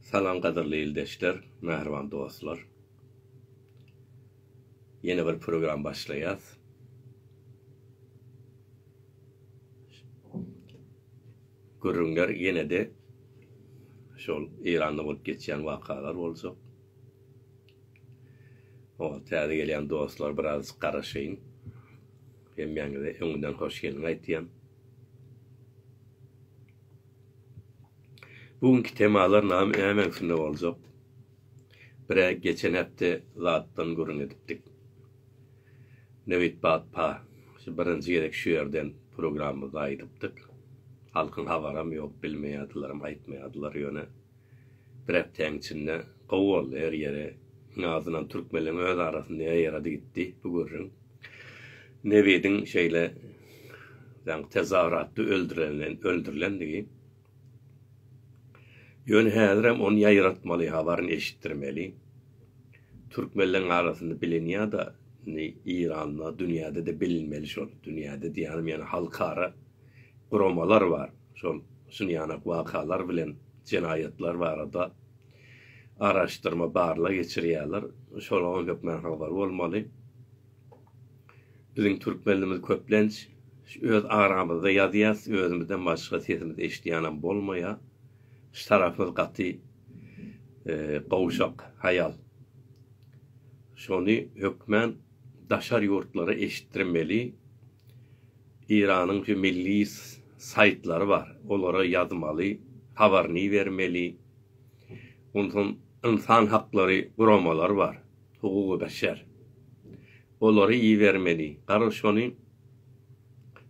Salam qadirli ildeşler, mehriban dostlar. Yeni bir program başlayaz. Görünger yine de şol İran'da bolup geçen vakalar bolsa. O täze gelen dostlar biraz garaşyň. Hem ýa-da öňünden hoş gelin aýtýan. Bugünkü temalar hemen şunda boljak. Bir geçen hepde zatdan görün edipdik. Nevit Batpa, birinci gerek şu yerden programımızda aýdypdyk. Halkın havaram yok, bilmeýärdiler, aýtmaýardylar ýöne. Bir hepdeň içinde gowul her yere nazynan türkmenlerin öz arasynda ýarady gitdi bu görün. Nevit'in şeýle tezahüratda öldürilendigi. Ýöne häzirem onu ýaýratmaly, habaryny eşitdirmeli. Türkmenlerin arasynda bilinýär da İran'da, dünýäde de bilinmeli şol. Dünýäde diýelim ýani halkara guramalar var. Şol ýanak wakalar bilen jenaýatlar barada araşdyrma barla geçirýärler. Şol köp merhabar bolmaly. Biziň türkmenlerimiz köplenç öz aramyzda ýazýas, özümizden başga sesimizi eşitýän bolmaýa. Şu tarafımız gaty gowşak, hayal. Şonu hökmen daşar ýurtlara eşitdirmeli. İran'ın şu milli saytları var. Olara ýazmaly, habaryny bermeli. Ondan insan hakları guramalar var. Hukuky beşer. Olary iýermeli. Gara şonu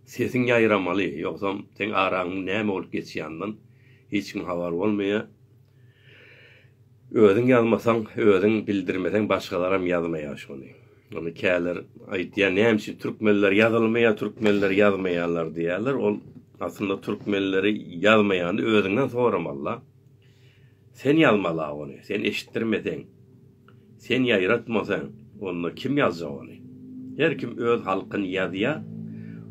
sesin ýaýramaly. Ýoksa sen araňyň näme bolup geçýändiň hiç kim habar bolmaýa. Özüň ýazmasaň, özüň bildirmeseň başgalaram ýazmaýar şonu. Onu käler aýtýar, näme türkmenler ýazmaýarlar diýerler. Ol aslında türkmenleri ýazmaýany özüňden soramalla. Sen ýazmala onu, sen eşitdirmeseň, sen ýaýratmasaň, onu kim ýazjak onu? Her kim öz halkyny ýazýar,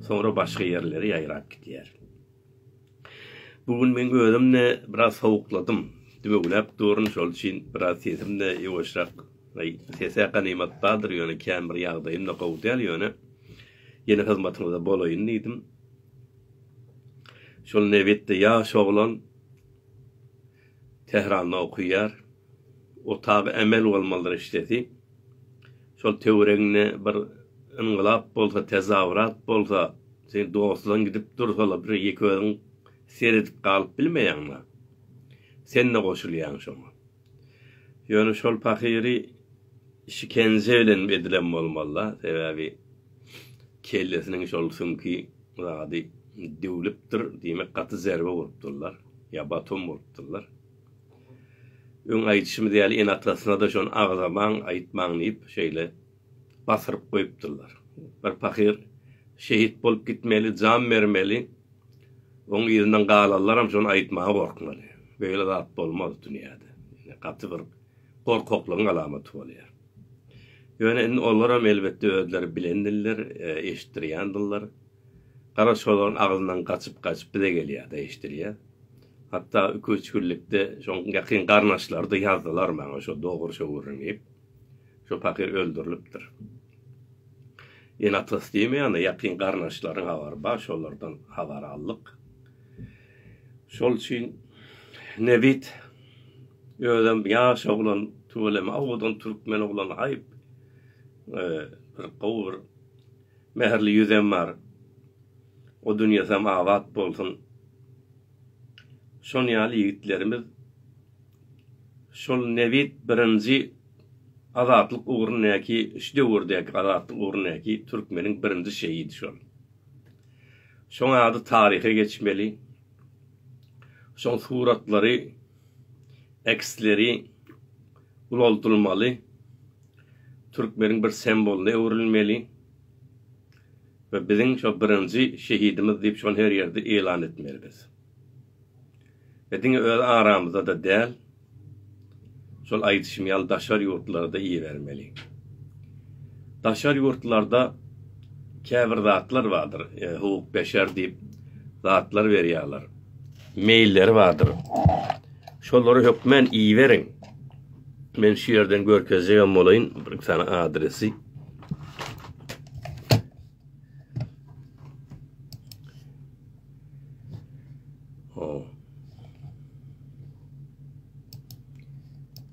sonra başga ýerlere ýaýrap gitýär. Bugün men özümne biraz sowukladym. Dümegläp durun şol üçin biraz sesimde ýoşrak, sese ganymat bardyr ýöne kän bir ýagdaýymda gowdal ýöne. Ýene hyzmatyňyzda bolaýyn diýdim. Şol Nevit'de ýaş oglan Tehranda okuýar. Otagy emel bolmalydyr işleti. Şol teoreňine bir ynglap bolsa, tezahürat bolsa, sen dostlaryň gidip dursalar bir ýeközüň seredip galyp bilmeýärler. Sen ne goşulýan şoňa. Ýöne şol pahyry işkenje bilen edilen bolmaly. Sebäbi kellesiniň şol sümki zady döwlüpdir, diýmek gaty zerbe bolupdyrlar, ýa batom bolupdyrlar. Öň aýdyşymy diýäli en atlasyna da şonu agzaman, aýtmaň diýip şeýle basyryp goýupdyrlar. Bir pahyr şehit bolup gitmeli, jan bermeli. Oň ýerinden galanlaram şonu aýtmagy gorkmaly. Böyle zat bolmaz dünýäde. Gaty bir gorkoklaryň alamaty bolýar. Ýöne olaram elbetde özleri bilendirler, eşitdirýändirler. Gara şolaryň agzyndan gaçyp bize gelýär, eşitdirýär. Hatta 2-3 günlükde şoň ýakyn garnaşlarda ýazdylar maňa şo dogry şöwürün diýip. Şo pakyr öldürilipdir. Ýene atas diýmeýän ýakyn garnaşlaryň habary bar, şolardan habar aldyk. Şol üçin Nevit özüm ýaş oglan tulem awdan türkmen oglan aýyp bir gowur meherli ýüzem bar. O dünýäsem awat bolsun. Şol ýaly ýigitlerimiz şol Nevit birinji azatlyk ugrundaky, şu döwürdäki azatlyk ugrundaky türkmeniň birinji şeýidi şol. Şoňa ady taryha geçmeli. Şol suratlary, eksleri ulaltylmaly. Türkmeniň bir sembolyna öwrilmeli. Ve biziň şo birinji şehidimiz diýip şonu her ýerde elan etmeliyiz. Ediňe öz aramyzda da däl. Şol aýdyşym ýaly daşar ýurtlarda iýermeli. Daşar ýurtlarda käbir zatlar bardyr, hukuk beşer diýip zatlar berýärler. Mailleri vardır. Şolary hökmen iyi verin. Men şu yerden görkezegem bolayın bir tane adresi.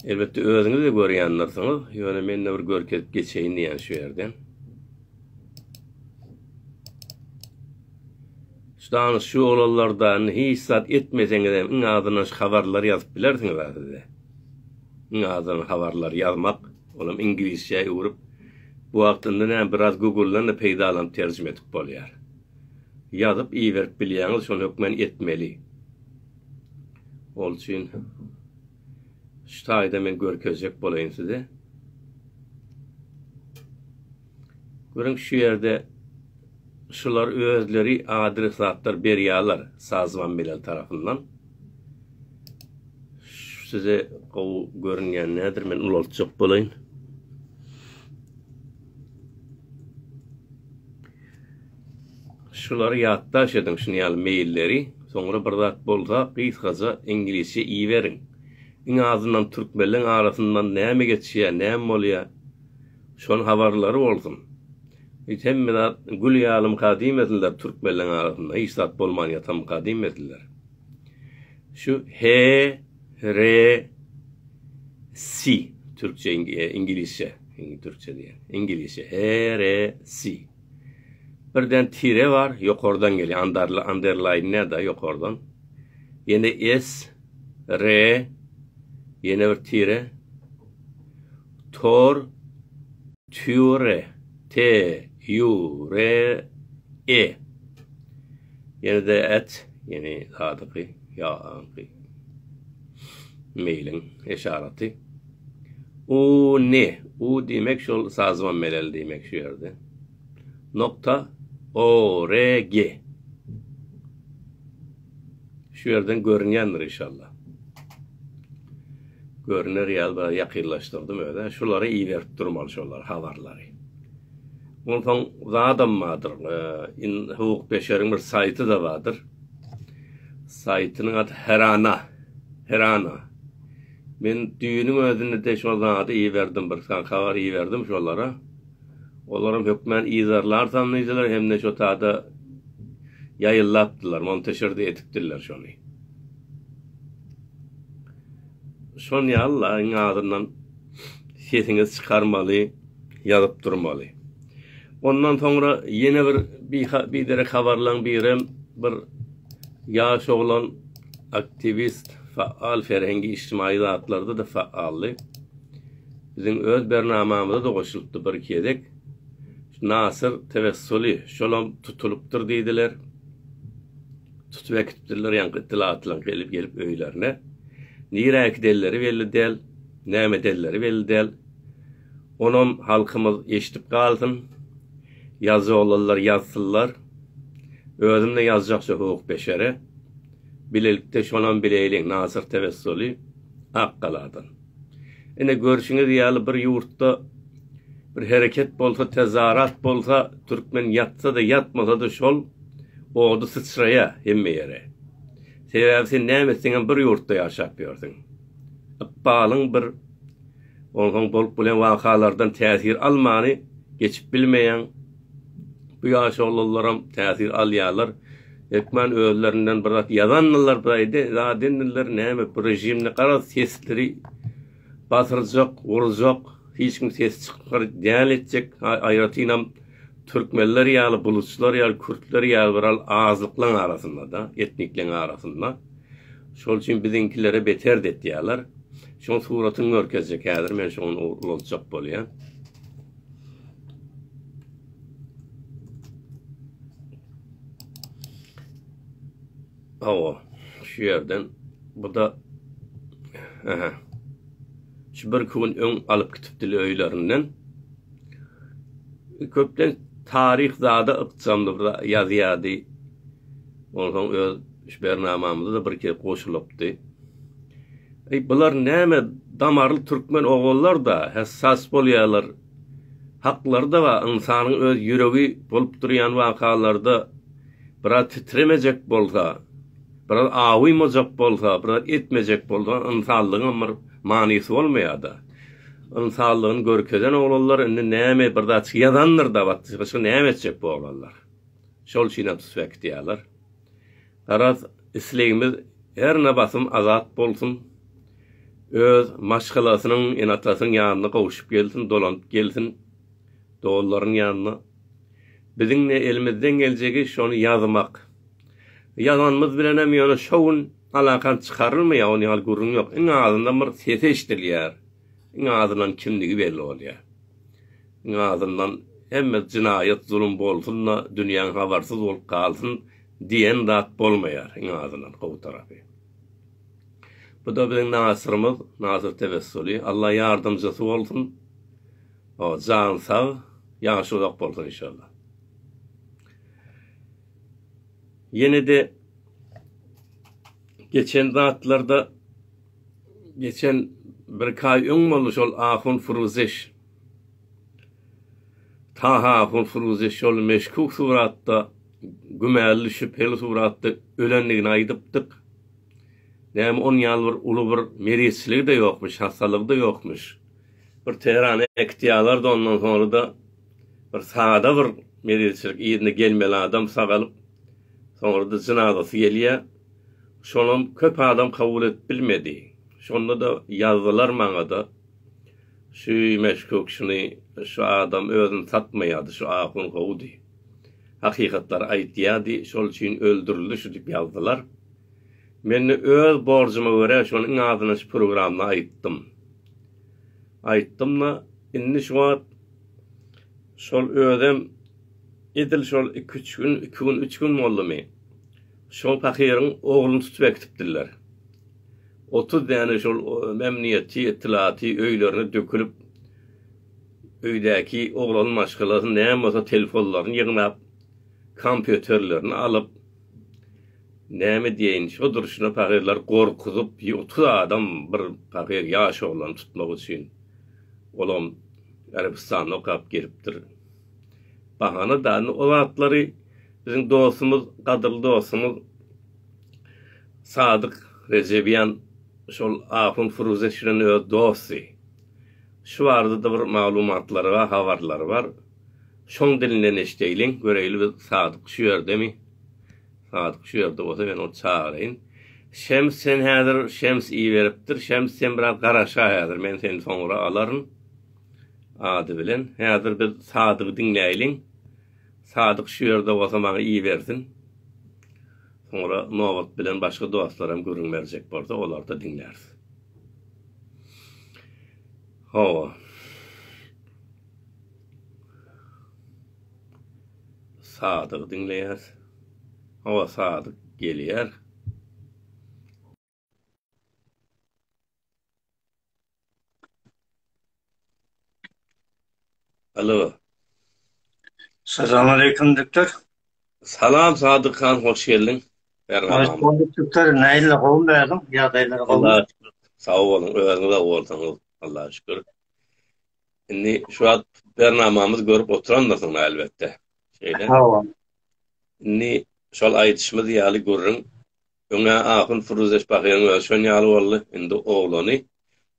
Elbette özüňiz de görýänlersiňiz. Ýöne men bir görkezip geçeýin diýen şu yerden. Şudan şu olallardan hiç zat etmeseňiz hem iň adyna habarlar ýazyp bilersiňiz adyda. Iň adyna habarlar ýazmak, olam ingilisçe urup bu wagtynda näme biraz Google'dan da peýdalanıp terjime etip bolýar. Ýazyp iyi berip bilýäňiz şonu hökmen etmeli. Ol üçin şu taýda men görkezek bolayyn size. Görüň şu ýerde şular özleri adresatlar berýärler sazman bilen tarapyndan. Size görünýän nädir men ulaltjak bolayyn. Şulary ýatdaş edin şunu ýaly mailleri, soňra bir zat bolsa gysgaça ingilisçe iyi verin. Iň azyndan türkmenleň arasyndan näme geçýär, näme bolýar? Şol habarlary bolsun. Hemme gül ýalym kadim edildiler türkmenleň arasynda, hiç zat bolman ýatam kadim edildiler. Şu H, R, C, Türkçe, İngilizce, Türkçe diýen, İngilizce, H, R, C. Birden tire var, ýokardan gelýär, underline näde ýokardan. Ýene S, R, ýene bir tire, tor, ture, T, U, R, E. Ýene de et, ýene hadyky, ýa-ky. Mailin eşaraty. U ne? U demek şol sazman melel demek şu ýerde. Nokta O, R, G. Şu yerden görünýändir inşallah. Görüner ýaly bir ýakynlaşdyrdym öýde. Şolary iyi berip durmaly şollar habarlary. Ondan zadım vardır. Hukuk beşerin bir saytı da vardır. Saytının adı Herana. Herana. Men düýünüň özünde de şoldan adı iyi verdim. Bir habar iyi verdim şollara. Olaram hökmen izarlar tanıyıcılar hem de şu taada yayıllaptılar, monteşerde etipdiler şonu. Şon ya Allah'ın adından sesiniz çıkarmalı, yazıp durmalı. Ondan sonra yine bir dere habarlan birem bir yaş olan aktivist, faal ferhengi içtimai zatlarda da faallı. Bizim öz bernamamızda da koşulupdu bir kedek. Nasır tevessülü şolam tutulupdur diýdiler. Tutup ekipdirler ýa-ni itilatlan gelip öýlerine. Nirek delleri belli del, näme delleri belli del. Onum halkymyz eşitip galdym. Yazı olallar, yazsyllar. Özümde ýazjakça hukuk beşere. Bilelikde şolam bileýilen nasır tevessülü akkaladın. Ene görüşüňiz ýaly bir ýurtda bir hereket bolsa, tezarat bolsa, Türkmen yatsa da yatmasa da şol oğdu sıçraya hemme yere. Sebäbi sen nämeseňem bir ýurtda ýaşap ýörsiň. Appalyň bir ondan bolup bilen wakalardan täsir almany geçip bilmeýän bu ýaşallaram täsir alýarlar. Ekmen özlerinden bir ýazanlar baýdy, zadinler näme bir rejimni gara sesleri basyrjak, urjak, hiç kim ses çıkar diýen etjek, aýratynam türkmenler ýaly, bulutçular ýaly, kürtler ýaly bir azlyklaryň arasynda da, etnikleriň arasynda. Şol üçin bizinkilere beter detýärler. Şol suratyny görkezjek häzir men şonu ulanjak bolýan. Awa, şu yerden bu da şu bir gün öň alıp gitipdiler öýlerinden. Köpden tarih zada ykjamdy bir ýazýady. Ondan öz bernamamyzda da bir kere goşulupdy. Bular näme damarly türkmen oğullar da hassas bolýarlar. Hakları da wa insanyň öz ýüregi bolup durýan wakalarda bir titremejek bolsa, biraz awyymajak bolsa, biraz etmejek bolsa, insanlygyň bir manysy bolmaýardy. İnsanlygyň görkeden oglanlar indi näme bir da ýazandyr da batdy, başga näme etjek bu oglanlar. Şol şeýle tüsbek diýerler. Garaz islegimiz her nebasym azat bolsun. Öz maşgalasynyň enatasynyň ýanyna gowuşup gelsin, dolanyp gelsin. Dollaryň ýanyna. Biziň elimizden geljegi şonu ýazmak. Ýazanmyz bilen hem ýöne şowun alakan çykarylmaýar, ony al gurrun ýok. Iň azyndan bir sesi eşdilýär. Iň azyndan kimligi belli bolýar. Iň azyndan hemme jinayet, zulüm bolsun da dünýäň habarsyz bolup kalsyn diýen zat bolmaýar iň azyndan gowy tarapy. Bu da biziň nasyrymyz, Nasir Tebessuli. Allah ýardymjysy bolsun. O jan sag, ýaşylyk bolsun inşallah. Yine de geçen zatlarda geçen bir kay bolmuş ol Ahun Furuzeş. Taha Ahun Furuzeş ol meşkuk suratda, gümelli şüpheli suratda ölenligini aýdypdyk. Näme 10 ýyl bir uly bir meriçligi de ýokmuş, hastalygy da ýokmuş. Bir Tehran ektiýalar da ondan sonra da bir saada bir meriçlik ýerine gelmeli adam sagalyp sonra da cenazasy gelýär. Şonun köp adam kabul et bilmedi. Şonda da ýazdylar maňa da. Şu meşkuk şunu, şu adam özüni satmaýardy, şu Ahun gowdy. Hakykatlar aýtýardy, şol üçin öldürildi şu diýip ýazdylar. Men öz borjuma görä şonuň adyny şu programda aýtdym. Aýtdym-la, indi şu wagt şol ödem edil şol 2 gün 3 gün boldumy? Şol pakyryň ogluny tutup ekipdiler. 30 däne şol memniyeti, ittilaty öýlerine dökülüp öýdäki oglanyň maşgalasyny näme bolsa telefonlaryny ýygnap, kompýuterlerini alyp näme diýen şo duruşuna pakyrlar gorkuzyp, 30 adam bir pakyer ýaş oglan tutmak üçin olam Arabistanda okap giripdir. Bahana da o zatlary bizim dostumuz, kadırlı dostumuz Sadık Recepyan şol Ahun Furuzeş'in öz dostu. Şu arada da bir malumatları var, habarları var. Şon dilinden eşdeýliň, göreýli bir Sadık şu ýerde mi? Sadık şu ýerde bolsa ben onu çağırayın. Şems sen häzir Şems iyi beripdir. Şems sen biraz garaşa häzir. Men seni soňra alaryn. Ady bilen. Häzir biz Sadyky dinläýliň. Sadyk şu ýerde bolsa maňa iyi bersin. Sonra nobat bilen başga dostlarym görünmerjek bolsa olar da dinler. Hawa. Sadyk dinleýär. Hawa Sadyk gelýär. Alo. Selamünaleyküm doktor. Salam Sadyk han, hoş geldin. Hoş bulduk doktor. Näýle gowun berdim? Ýagdaýlar gowun. Allah sağ olun. Öňüňde bolsaňyz. Allah'a şükür. Indi şu an bernamamyz görüp oturandarsın elbette. Şeyle. Hawa. Indi şol aýdyşmyz ýaly görüň. Öňe Ahun Furuzeş bakyň şol ýaly boldy. Indi oglany.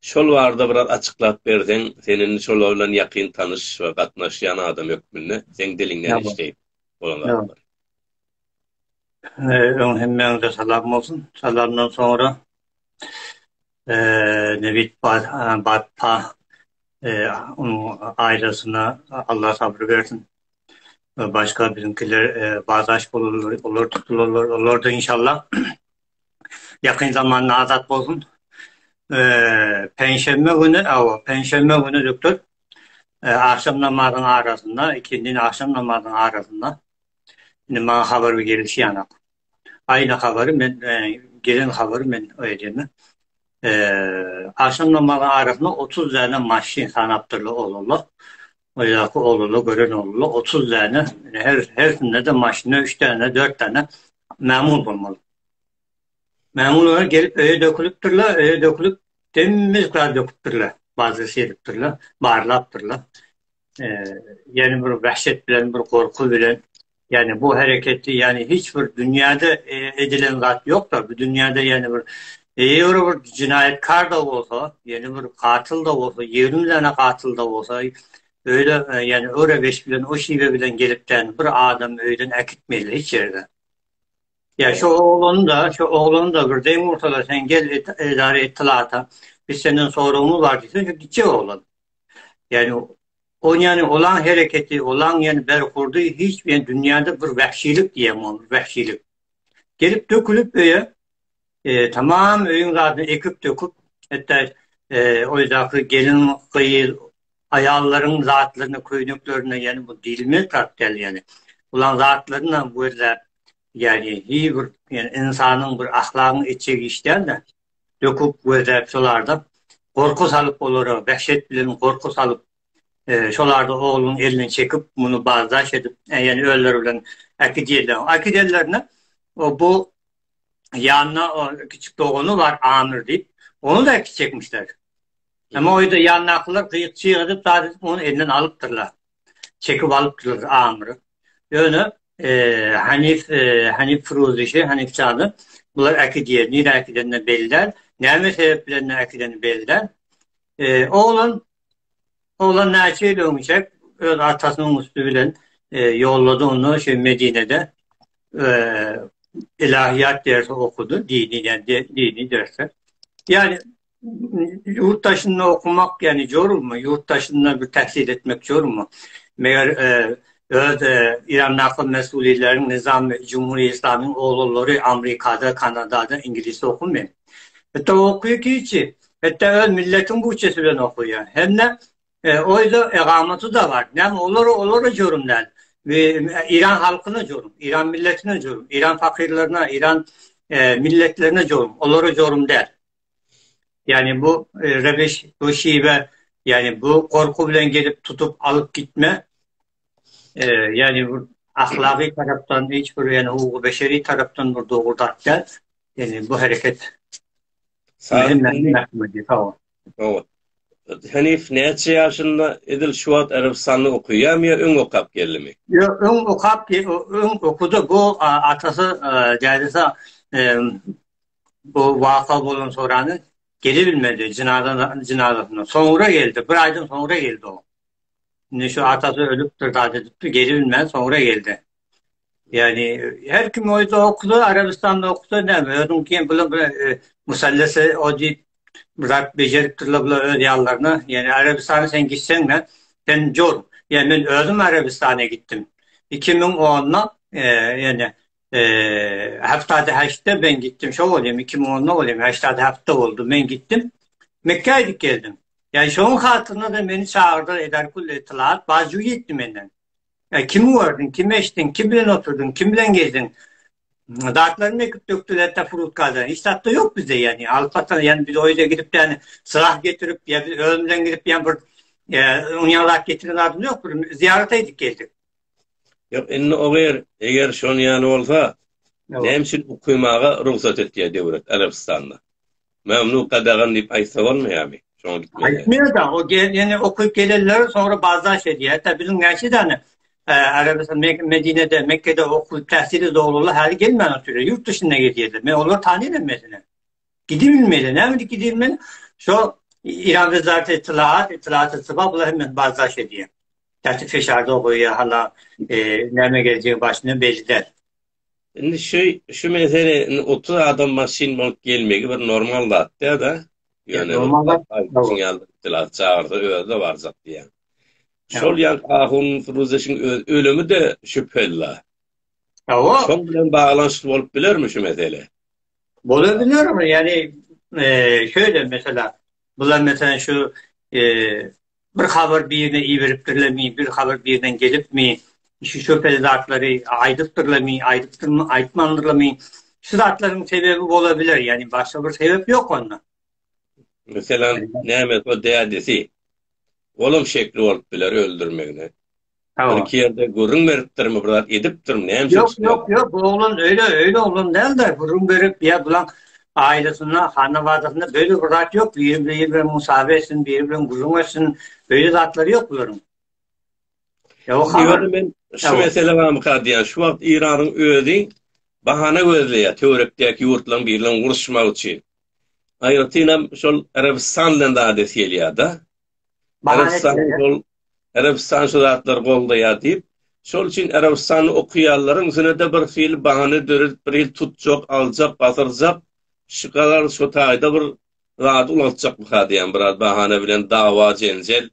Şol barada biraz açıklap bersen, senin şol bilen ýakyn tanış we gatnaşýan adam ýokmyny, sen diliňden işleýip bolanlar. Hemmeňize salam bolsun. Salamdan sonra Nebit Batpa onun ailesyna Allah sabır versin. Başka bizimkiler bağdaş olur tutulurlar. Olur da inşallah yakın zamanda azat bolsun. Perşembe günü doktor akşam namazının arasında, ikindinin akşam namazının arasında bana haber gelişi yana. Aynı haberi ben gelen haberi ben öyleyim. Akşam namazının arasında 30 tane maşin sanatçılı olurlar. Oylaki olurlar, gören olurlar. 30 tane, her de maşine 3 tane, 4 tane memur bulmalı. Memurlar gelip öyle dökülüptürler, öyle dökülüp temiz kadar dökülüptürler. Bazı şey dökülüptürler, bağırlaptırlar. Yani bir vahşet bilen, bir korku bilen Yani bu hareketi yani hiçbir dünyada edilen zat yok da bu dünyada yani bir eğer bir cinayetkar da olsa yani bir katil da olsa 20 tane katil da olsa öyle yani öyle beş bilen o şive bilen gelipten bir adam öyle akıtmayla hiç yerde. Ya şu oğlunu da bir deyim ortada sen gel idare ettilata biz senin sorumuz var diyorsun şu gidecek oğlan. Yani o yani olan hareketi, olan yani berkurdu hiç yani dünyada bir vahşilik diyemem, vahşilik. Gelip dökülüp böyle tamam öyün zaten ekip döküp hatta o yüzden gelin kıyı ayarların zatlarını, köynüklerine yani bu dilme karakter yani. Ulan zatlarına böyle yani iyi bir yani insanın bir ahlakını içecek işten de döküp böyle şolarda korku salıp olur, vahşet bilen korku salıp şolarda oğlunun elini çekip bunu bazdaş edip yani öldürülen akidiyelerine o bu yanına o küçük oğlu var Amir deyip onu da eki çekmişler. Ama o da yanına akıllar kıyık çiğ sadece onu elinden alıptırlar. Çekip alıptırlar Amir'i. Yani Hanif Firuzişi, Hanif Çağlı bunlar akidiye, nire akidenine belliler. Neme sebeplerine akidenine belliler. Oğlan Naçi'yle olmayacak. Öyle atasının üstüyle yolladı onu Medine'de e, ilahiyat dersi okudu. Dini dersi. Yani yurt dışında okumak yani zor mu? Yurt dışında bir tahsil etmek zor mu? Meğer İran'daki mesullerin Nizam-ı Cumhuriyet İslam'ın oğulları Amerika'da, Kanada'da İngilizce okumuyor. Hatta okuyor ki hiç. Hatta milletin bütçesiyle okuyor. Hem de o yüzden egameti da var. Yani olur diyorum. Ve İran halkına diyorum. İran milletine diyorum. İran fakirlerine, İran milletlerine diyorum. Olur diyorum der. Yani bu rebeş, bu şive yani bu korku bilen gelip tutup alıp gitme yani bu ahlaki taraftan hiçbir yani hukuku beşeri taraftan burada doğrudan yani bu hareket mühim. Tamam. Evet. Hanif neçe yaşında Edil Şuat Arabistan'da okuyor mu ya ön okap geldi mi? Yok, ön okudu bu atası dedesi bu vaka bulun soranı geri bilmedi cinazasına. Sonra geldi. Bir aydan sonra geldi o. Şimdi şu atası ölüptür daha dedikti. Geri bilmedi sonra geldi. Yani her kim oydu okudu. Arabistan'da okudu. Ne mi? Ödüm ki böyle musallesi o deyip bırak becerip durla öyle yallarına. Yani Arabistan'a sen gitsen mi? Ben zor. Yani ben öldüm Arabistan'a gittim. 2010'la yani haftada haçta ben gittim. Şu olayım 2010'la olayım. Haftada hafta oldu. Ben gittim. Mekke'ye geldim. Yani şunun hatırına da beni çağırdı eder kulli itilat. Bazı gittim benden. Yani kimi gördün, kimi eştin, kim bilen oturdun, kim bilen gezdin. Dağıtlarını ekip döktüler de furut kaldı. Hiç tatlı yok bizde yani. Alpatan yani biz oyda gidip yani silah getirip ya biz ölümden gidip yani bir unyalak getiren adım yok. Ziyarete edip geldik. Yok enne eğer şon yani olsa nemşin okuymağa ruhsat ettiği devlet Arabistan'da. Memnu kadağın deyip aysa olmuyor mu? Şuna gitmeye. Aytmıyor da o yani okuyup gelirler sonra bazı şey diye. Hatta bizim gençler de hani Arabistan, Medine'de, Mekke'de okuyup tahsili doğruluğu hali gelmeyen süre yurt dışına gidiyordu. Ben olur tanıyorum mesela. Gidilmeli. Ne mi gidilmeli? Şu İran Vezaret İttilat Sıfabla hemen bazı şey diye. Tertip feşarda okuyor hala nereye geleceği başına belli der. Şimdi şu mesele 30 adam maşin bulup gelmegi bir normal da yani Normalde itilat çağırdı öyle var zat diye. Şol yan ahun Firuziş'in ölümü de şüpheli. Şol bilen bağlantılı olup bilir mi şu mesele? Olabilir ama yani şöyle mesela bunlar mesela şu bir haber birine iyi verip mi, bir haber birden gelip mi, şu şüpheli zatları ayıptırla mı, şu zatların sebebi olabilir yani başka bir sebep yok onda. Mesela Nemet o değadesi oğlum şekli olup bilir öldürmekine. Tamam. Bir yerde gurun veriptir mi burada ediptir mi? Yok oğlun öyle oğlun değil de gurun verip ya bulan ailesine, hanavadasında böyle bir zat yok. Birbirine musabe etsin, birbirine gurun etsin. Böyle zatları yok bunların. Ya o haber. Ben Şu mesele var mı diýen, şu wagt İranyň özü bahana gözleýär, töwerekdäki ýurtlaryň birlen uruşmak üçin. Aýratynam şol Arabistan bilen da ades gelýär da. Bahane Arabistan şu zatlar goldaýar diýip, şol üçin Arabistany okuýanlaryň üzerinde bir fil bahane dörüp, bir il tutjak, aljak, basyrjak, şykalar şu taýda bir zat ulatjak bu diýen bir bahane bilen dawa, jenjel,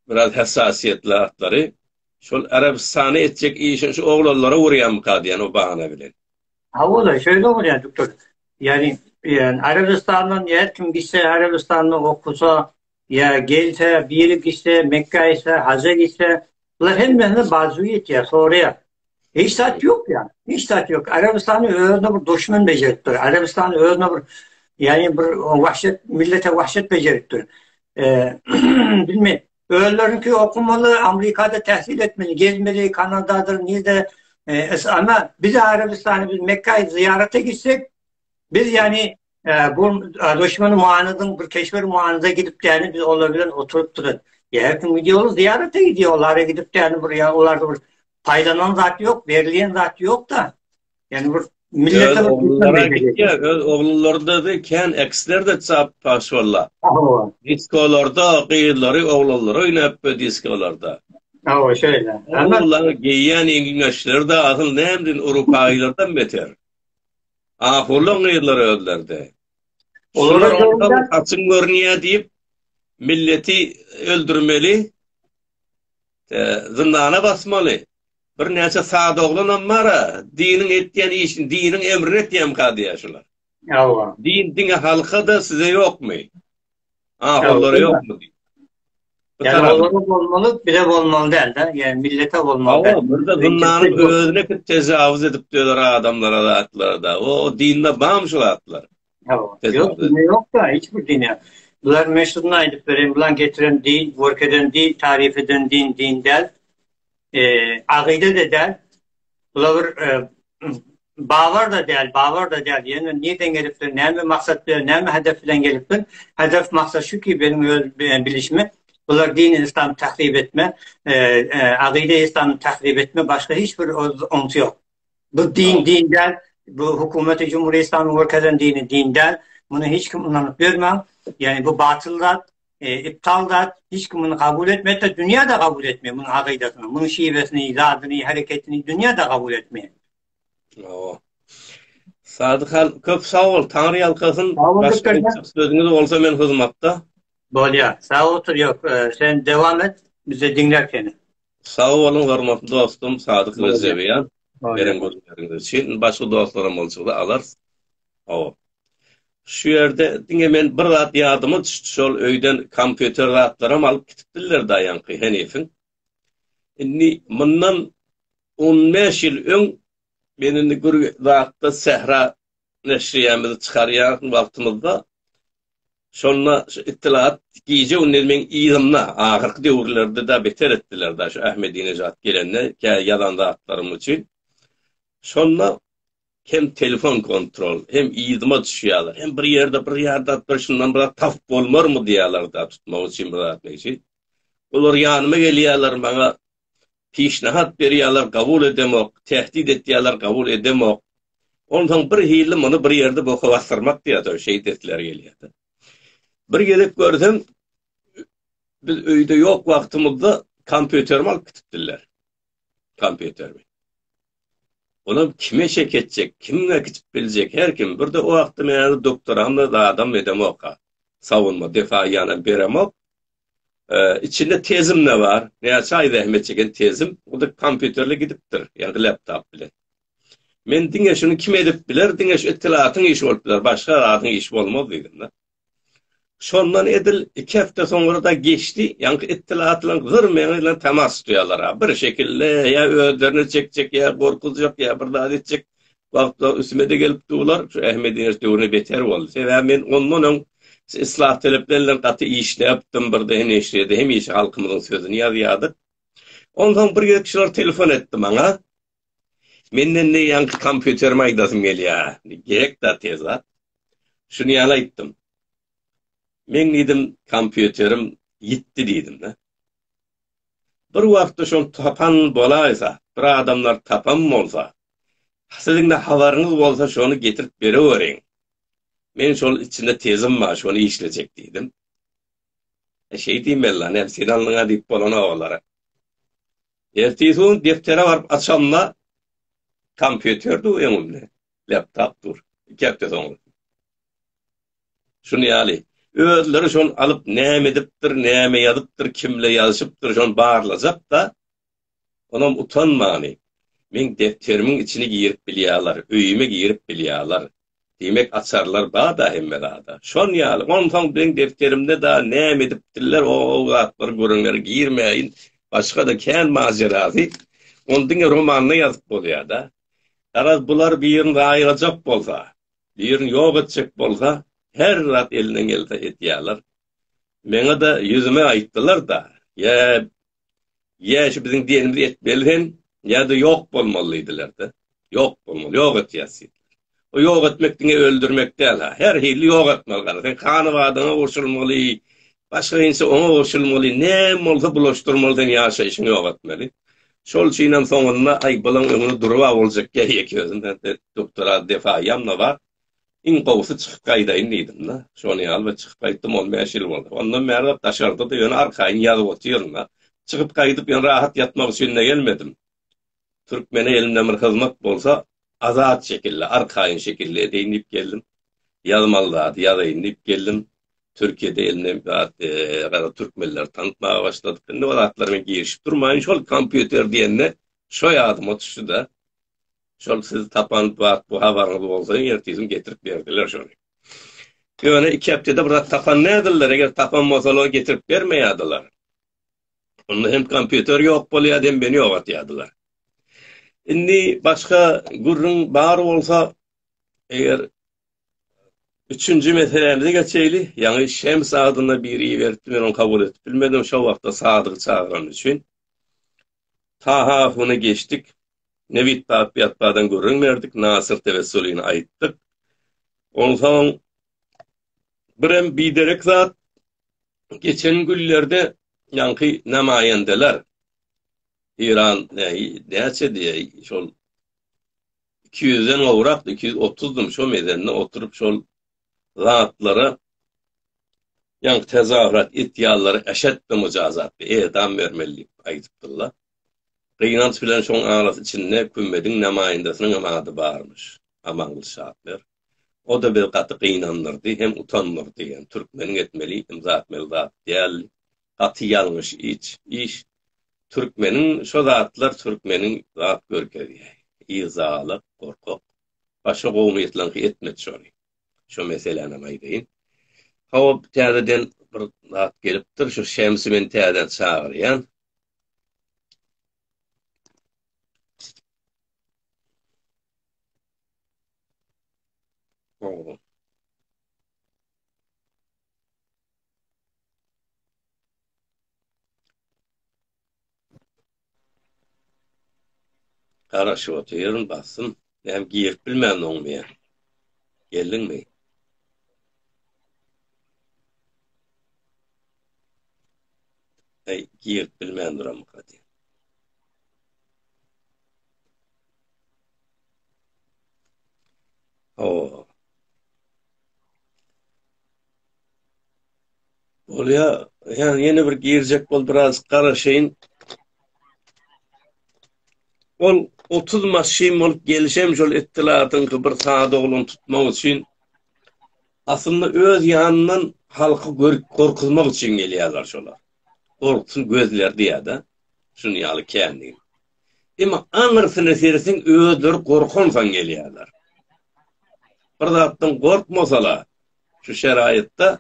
biraz hassasiyetli atlary. Şol Arabistany etjek işin şu oglanlara urýan bu diýen o bahane bilen. Ha o da şöyle olur yani doktor. Yani Arabistan'dan ya kim gitse Arabistan'da okusa ya gelse bir yere gitse Mekke ise Hac'a gitse bunlar hem bazıyet ya sonraya. Hiç tat yok ya. Hiç tat yok. Arabistan'ı öğrene bir düşman beceriktir. Arabistan'ı öğrene bir yani bir vahşet millete vahşet beceriktir. Bilmiyorum. Öğrenki okumalı, Amerika'da tahsil etmeli, gezmeli, Kanada'dır, Niğde. Ama biz Arabistan'ı, biz Mekke'yi ziyarete gitsek, biz yani bu düşmanı muanadın, bir keşferi muanada gidip yani biz olabilen oturup durun. Ya her gün gidiyoruz, ziyarete gidiyorlar, gidip yani buraya, onlarda bir paylanan zat yok, verilen zat yok da. Yani bu millete oğullarda da ken eksler de çap paşvalla. Diskolarda, qıyırları, oğulları oynayıp diskolarda. O şöyle. Oğulları giyen İngilizler de ahıl nemdin Avrupa'ylardan beter. Ahurlan qıyırları öldürdi. Şunlar açın görünüyor deyip milleti öldürmeli, zindana basmalı. Bir näçe saat oglanam mara, dinin etdiýän işin, dinin emrini etdiýän kadiýaşlar. Allah. Din halka da size ýokmy? Onlara ýokmy? Yani onlara bolmaly, bile bolmaly däl da, yani millete bolmaly. Awa, burada zindanyň özüne tejawüz edip diýerler adamlara da atlar da. O dinde bamşulatlar. Yok, yok da hiçbir din ya. Bunlar meşrutuna aýdyp berem, bulan getiren din, work eden din, tarif eden din däl. Aqide de der, bular bavar da der. Yani neden gelipdir, näme maksat bilen, näme hedef bilen gelipdir? Hedef maksat şu ki benim bilişimi, bular dini İslam'ı tahrip etme, aqide İslam'ı tahrip etme, başka hiçbir ontu yok. Bu din der, bu hükümeti Cumhuriyet İslam'ı work din der, bunu hiç kim inanıp görmem. Yani bu batıllar, iptallar hiç kim bunu kabul etmiyor da dünya da kabul etmiyor bunun akidesini, bunun şivesini, izadını, hareketini dünya da kabul etmiyor. Sadık hal, köp sağ ol. Tanrı yalkasın. Başka sözünüz olsa men hizmatta. Bolya, sağ otur yok. Sen devam et, bize dinlerken. Sağ olun, hormatly dostum, Sadık Özdebeyan. Beren gözleriniz için. Başka dostlarım olsa da alar. Şu yerde dinge men bir zat ýadyma düşdi, şol öýden kompýuter zatlarym alyp gitipdiler daýanky Henefin. Inni mundan 15 ýyl öň meni bir zatda Sehra neşriýämizi çykarýan wagtymyzda şonna ittilat giýje men ýygymna ahyrky döwürlerde de beter etdiler da şu Ahmedinejad gelende ýalan zatlarym üçin. Şonna hem telefon kontrol, hem ýygyma düşýärler, hem bir ýerde bir şundan bir taf bolmarmy diýärler da tutmak üçin bir zat için. Olar ýanyma gelýärler, maňa pişnahat berýärler, kabul edemok, tehdit etýärler, kabul edemok. Ondan bir hili muny bir ýerde boka bastyrmak diýär, şey etdiler gelýärdi. Bir gelip gördüm, biz öýde ýok wagtymyzda kompýuterimi alyp gitipdiler. Kompýuterimi. Onu kime şek edecek, kimle gidip bilecek, her kim. Burada o vakti meyani doktoramla da adam edemok. Savunma, defa yana beremok. İçinde tezim ne var? Ne çay zahmet çeken tezim. O da kompüterle gidiptir. Yani laptop bile. Men dinge şunu kim edip biler, dinge şu ittilatın işi olup biler. Başka rahatın işi olmaz dedim da. Şondan edil 2 hafta sonra da geçti. Yani ittilatla zırmayanıyla temas tutuyorlar. Bir şekilde ya ödlerini çekecek, ya korkulacak, ya bir daha edecek. Vakti üstüme de gelip durular. Şu Ahmedinejad dövrüne beter oldu. Ve ben ondan ıslah taleplerle katı işle yaptım. Bir de hem işledi, hem işi halkımızın sözünü yazıyordu. Ondan bir kişiler telefon etti bana. Menden ne yankı kompüterime aydasım geliyor. Gerek de tezat. Şunu yana ettim. Men dedim kompüterim gitti dedim da. bir wagtda şol tapan bolaysa, bir adamlar tapan bolsa, siziň de habaryňyz bolsa şonu getirip bereweriň. Men şol içinde tezim var, şonu işlejek diýdim. Şey diýim bella, ne sen alňa diýip bolan owalara. Ertesi deftere barıp açamla kompýuterdi öňümde. Laptopdur. 2 hafta soň. Şunu ýaly. Özleri şonu alıp näme edipdir, näme ýazypdyr, kimle ýazypdyr, şonu barlajak da onam utanmany. Men defterimiň içine girip bilýärler, öýüme girip bilýärler. Demek açarlar bada hemmedada. Şon ýaly, ondan ben defterimde da näme edipdirler, o gatlar görüňler girmeýin. Başga da kän majerazy. Ondan romanyny ýazyp bolýar da. Araz bular birini aýyrajak bolsa, birini ýok etjek bolsa, her rat elinden gelse etýärler. Meňe de yüzüme aýtdylar da, ya şu bizim dinimizi etmelihin, ya da ýok bolmalydylar da. Ýok bolmaly, ýok etýärsiz. O ýok etmekdiňe öldürmek däl. Her hili ýok etmeli. Sen kany wadyna goşulmaly, başga inse ona goşulmaly, näme bolsa bulaşdyrmalydan ýaşaýyşyň ýok etmeli. Şol çiğnem soňunda ay bulan öňüne durwa boljak gerek özünden doktora defayamna var. İn gowsy çykyp gaýdaýyn diýdim da. Şonu alyp çykyp gaýtdym 15 ýyl boldy. Ondan bäri daşarda da ýöne arkaýyn ýazyp oturýarym da. Çykyp gaýdyp ýöne rahat ýatmak üçin gelmedim. Türkmene elimden bir hyzmat bolsa azat şekilde, arkaýyn şekilde edeyinip geldim. Ýazmalydy, ýazaýynyp geldim. Türkiýede elimden gara türkmenler tanıtmaya başladık. Ne o atlarına girişip durmayın. Şol kompüter diýende şo ýadyma düşdi da. Şol siz tapan bu habaryňyz bolsa ertesi getirip berdiler şonu. Ýöne 2 haftada burada tapan nädirler? Eger tapan bolsa getirip bermeýärdiler. Onda hem kompüter ýok bolýar, hem beni ýok etýärdiler. Indi başga gurrun bar bolsa, eger üçüncü meselemize geçeyli. Yani Şems adına biri verdi, ben onu kabul ettim. Bilmedim şu vakta Sadık çağıran için. Tahafını geçtik. Nevit Tapiyatba'dan görünmerdik. Nasır tevessülüne aittik. Ondan sonra birem biderek zat geçen günlerde yankı nemayendeler. İran neyse diye şol 200'den uğraktı. 230'dum şu medenine oturup şol zatlara yang tezahürat iddiaları eşetle mücazatlı edam vermeli aytıptırlar. Kıynanç bilen şoň arasy içinde kümmediň nemayendesiniň adı barmış. Amanlı şahatlar. O da bir katı kıynandırdı, hem utanmırdı. Yani Türkmenin etmeli, imza etmeli zat değil. Katı yanlış iş. Türkmenin, şu zatlar Türkmenin zat görkedi. İzalık, korkuk. Başka qowmiýetler etmedi şonu. Şu meseleni aydyň. Hawa täzeden bir zat gelipdir, şu Şemsi men täzeden çağırýan. Karaşy oturýarym bassym. Hem giyip bilmän oňmy. Geldiňmi? Giyip bilmän duram hadi. Olya, yani yeni bir girecek bol biraz karaşayın. Ol 30 maşym olup gelişem şol ittilatın bir saat oğlun tutmak için aslında öz yanından halkı korkutmak için gelýärler şolar. Korksun gözler diýär da. Şunu ýaly kendi. Ama aňyrsyn sersin özleri korkunsan gelýärler. Bir zatdan korkmasalar şu şeraýatda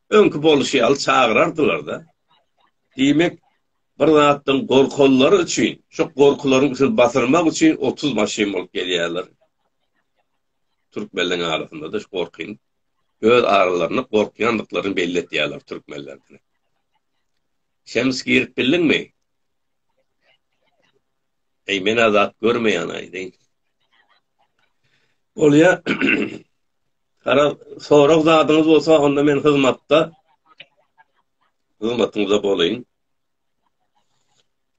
öňkü boluşy al çağırardylar da. Demek bir zatdan korkulları için, şu korkuların için basırmak için 30 maşym bolup gelýärler. Türkmenlerin arasında da korkyn. Göz aralarını korkyanlıklarını belli etýärler Türkmenlerden. Şems girip bildiňmi? Men azat görmeýän aýdyň. Olya, kara sorak zadyňyz bolsa, onda men hyzmatda bolayyn.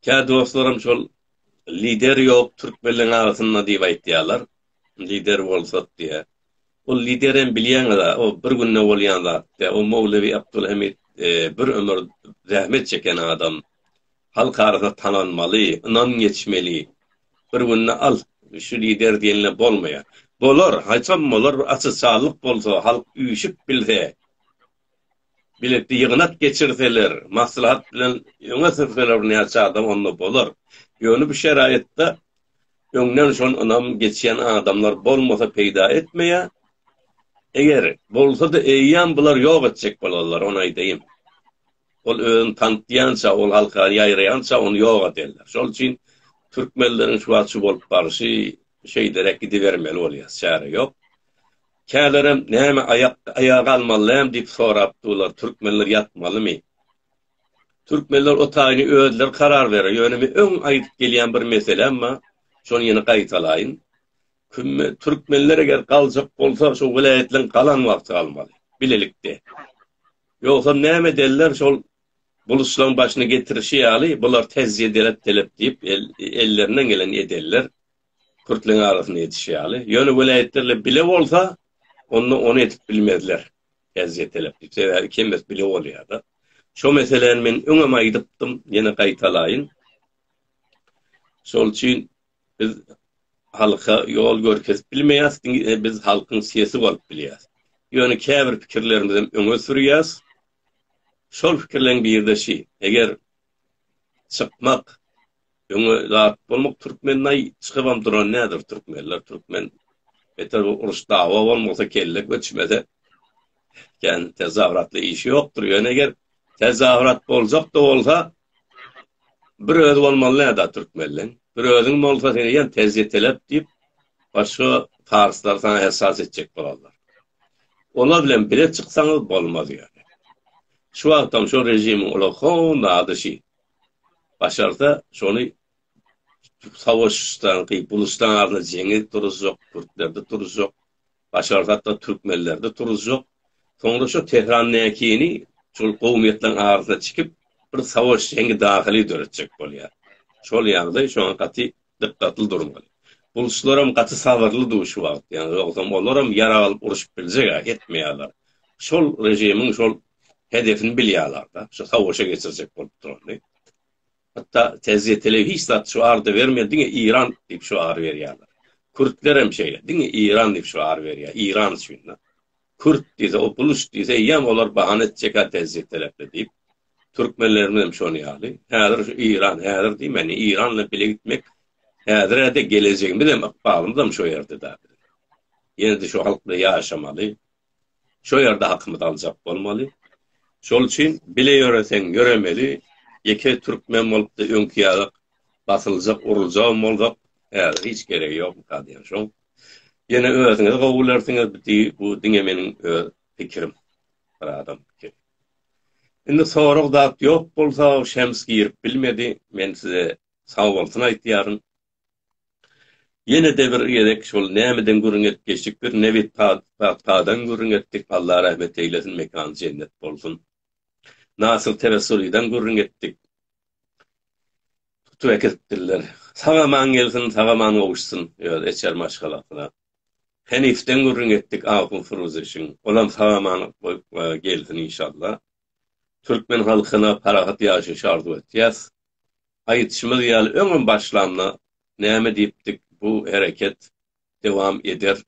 Kä dostlarım şol lider yok Türkmenlerin arasında diýip aýtýarlar. Lider bolsat diye. O lideren bilýän da, o bir günne bolýan da, o Mevlevi Abdülhamid bir ömür zähmet çeken adam. Halk arasında tananmaly, inan geçmeli. Bir günne al, şu lider diýenle bolmaýar. Bolar, haçan bolar, açy sağlyk bolsa, halk üýüşip bilse, birlikde ýygnat geçirseler, maslahat bilen ýöne sürseler näçe adam onda bolar. Ýöne bu şeraýatda öňden şon anam geçen adamlar bolmasa peýda etmeýär. Eger bolsa da eýýän bular ýok etjek bolarlar, onu aýdayım. Ol öň tanıtýança, ol halka ýaýraýança onu ýok ederler. Şol üçin türkmenleriň şu açy bolup barşy şeýderek gidivermeli bolýar, şäre ýok. Kälerim näme aýaga almalym diýip sorapdylar, türkmenler ýatmalymy? Türkmenler o taýyny özleri karar berer. Ýöne öň aýdyp gelýän bir mesele, amma şonu ýene gaýtalayyn. Türkmenler eger galjak bolsa, şu vilayetleriň galan wagty almaly. Bilelikde. Ýoksa näme derler, şol buluşlaryň başyna getirişi ýaly, bular tez ýederler telep diýip ellerinden gelen ederler. Kürtlerin arasında yetişýäli. Ýöne vilayetlerle bile bolsa, onu etip bilmezler. Tez ýetelep diýip, kimmes bile bolýar da. Şo meseleni men öňe aýdypdym, ýene gaýtalayyn. Şol üçin biz halka ýol görkezip bilmeýäs, biz halkyň sesi bolup bilýäs. Ýöne käbir pikirlerimizi öňe sürýäs. Şol pikirleň birdeşi, eger çykmak, öňe zat bolmak türkmennaý çykypam duran nädir türkmenler? Türkmen beter uruş dawa bolmasa kellek göçmede. Yani tezahüratlı işi ýokdur. Ýöne eger tezahürat boljak da bolsa, bir öz bolmaly da türkmenleň. Bir özüň bolsa seni ýen tez ýetelep diýip başga farslar sana esas etjek bolarlar. Olar bilen bile çyksaňyz bolmaz ýani. Şu wagtdan şu rejimiň ola honda adyşy başarsa şonu savaşdan gyýyp bulustan arna jeňi duruzjak, Kürtlerde duruzjak, başarsa da türkmenlerde duruzjak. Soňra şu Tehran näkini şol gowmiýetleriň arasynda çykyp bir savaş jeňi dahyly döretjek bolýar. Şol ýagdaý şoňa gaty dikkatli durmaly. Buluslarym gaty sabırly dur şu wagt. Yani ýoksa olaram ýara alyp uruşup biljek, etmeýärler. Şol rejimiň şol hedefini bilýärler da. Şu savaşa geçirecek bolup durýar. Hatta teziyetele hiç zat şu arda vermediğine İran deyip şu ar verýärler. Kürtler hem şeyle, değil mi? İran deyip şu ar verýär. İran şundan. Kürt diýse, o buluş diýse, ýam olar bahane etjek teziyetele deyip Türkmenlerimiz hem şonu ýaly. Häzir şu İran, häzir diýmeni İranla bile gitmek, häzir de geleceğimiz hem bağlymız hem şu ýerde da. Ýene de şu halkla ýaşamaly. Şu ýerde hakymyz aljak bolmaly. Şol üçin bile ýöreseň göremeli. Yeke Türkmen bolup da öňkýalyk basyljak, uruljak boljak, hiç gerek ýok diýen şoň. Ýene özüňiz gowul edersiňiz bu diňe meniň pikirim. Bir adam pikir. Indi sorag zat ýok bolsa, şems girip bilmedi, men size sag bolsun aýtýaryn. Ýene de bir gerek şol nämeden görüňet geçik bir Nevit Padan görüňetdik. Allah rahmet eylesin, mekany cennet bolsun. Nasıl Tevessülü'den görüňetdik. Tutup etdiler. Sagaman gelsin, sagaman oguşsun. Eçer maşgalatyna. Henifden görüňetdik Agum Firuzişin. Olam sagaman gelsin inşallah. Türkmen halkyna parahat ýaşy şardy etýäs. Aýdyşymyz ýaly öňün başlamna näme diýipdik, bu hereket dewam eder.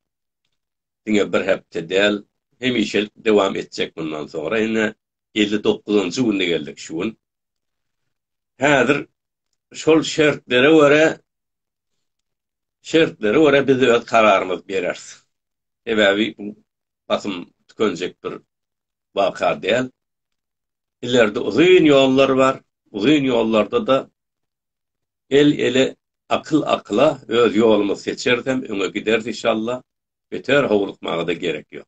Diňe bir hepde del, hemişe dewam etjek bundan sonra. Ine 59-njy günde geldik şu gün. Häzir şol şertlere göre biz öz kararymyz bereriz. Ebebi basym tükönjek bir waka däl. Ilerde uzun ýollar var. Uzun ýollarda da ele akıl akla öz ýolumy seçersem öňe gider inşallah. Beter howlukmaga da gerek ýok.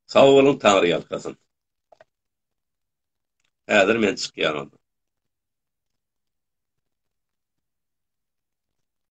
Sag bolun, Taňry ýalkasyn. Häzir men çykýan.